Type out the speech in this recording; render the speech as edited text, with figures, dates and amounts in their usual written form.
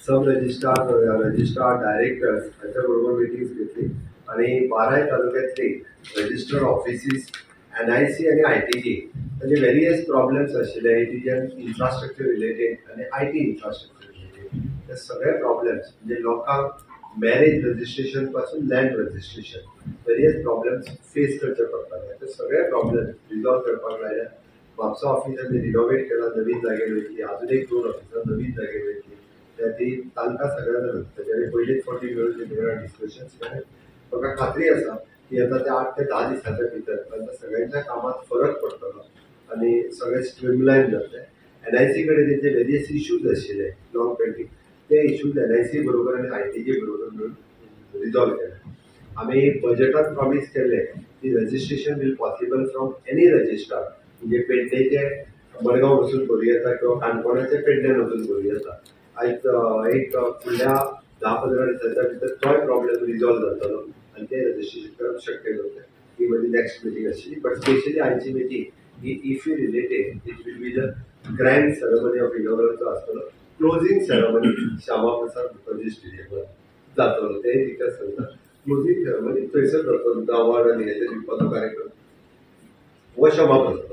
सब registrar directors यांच्याबरोबर meetings घेतली आणि 12 तालुक्यातले रजिस्टर ऑफिसीस NIC आणि ITG म्हणजे व्हेरियस प्रॉब्लेम्स आशिल्ले इंडियन इन्फ्रास्ट्रक्चर रिलेटेड आणि IT इन्फ्रास्ट्रक्चर रिलेटेड ते सगळे प्रॉब्लेम्स म्हणजे लोकांक मॅरेज रजिस्ट्रेशन पासून land registration various problems face करचे पडटाले ते सगळे प्रॉब्लेम्स रिजॉल्व करपाक लायल्या. म्हापसा ऑफिस आमी रिनोवेट केला, नवीन जागेर वयतली, अजून एक 2 ऑफिसां नवीन जागेर वयतली. ती तांकां सगळ्यांना त्याच्यानी पयलीच फावटी मेळून डिस्कशन्स केले. म्हाका खात्री आसा की आता ते 8 ते 10 दिसांच्या भितर तांच्या सगळ्यांच्या कामात फरक पडटलो आणि सगळे स्ट्रीमलायन जातले. NIC कडेन तेंचे वेरियस इश्यूज आशिल्ले लॉंग पेंडिंग ते इश्यूज NIC बरोबर आणि ITG बरोबर मेळून रिजॉल्व केले. आम्ही बजेटात प्रॉमिस केले की registration will possible from any registrar म्हणजे पेडणेचे मडगांव वचून करूं येता किंवा काणकोणाचे पेडण्यान वचून करूं येता. आयज एक फुडल्या 10-15 दिसांच्या भितर तोय प्रॉब्लेम रिजॉल्व जातलो आणि ते रजिस्ट्रेशन करप शक्य जातलें. ही म्हजी नेक्स्ट मिटींग आशिल्ली बट स्पेशली आयची मिटींग ही IFFI related it will be the grand ceremony of इनॉग्रलचो आसतलो. क्लोजिंग सेरेमनी श्यामा प्रसाद मुखर्जी स्टेडियमार जातलो ते टिचर्स सांगता. क्लोजिंग सेरेमनी थंयसर जातलो अवॉर्ड आनी हेचे दिवपाचो कार्यक्रम हो श्यामा प्रसाद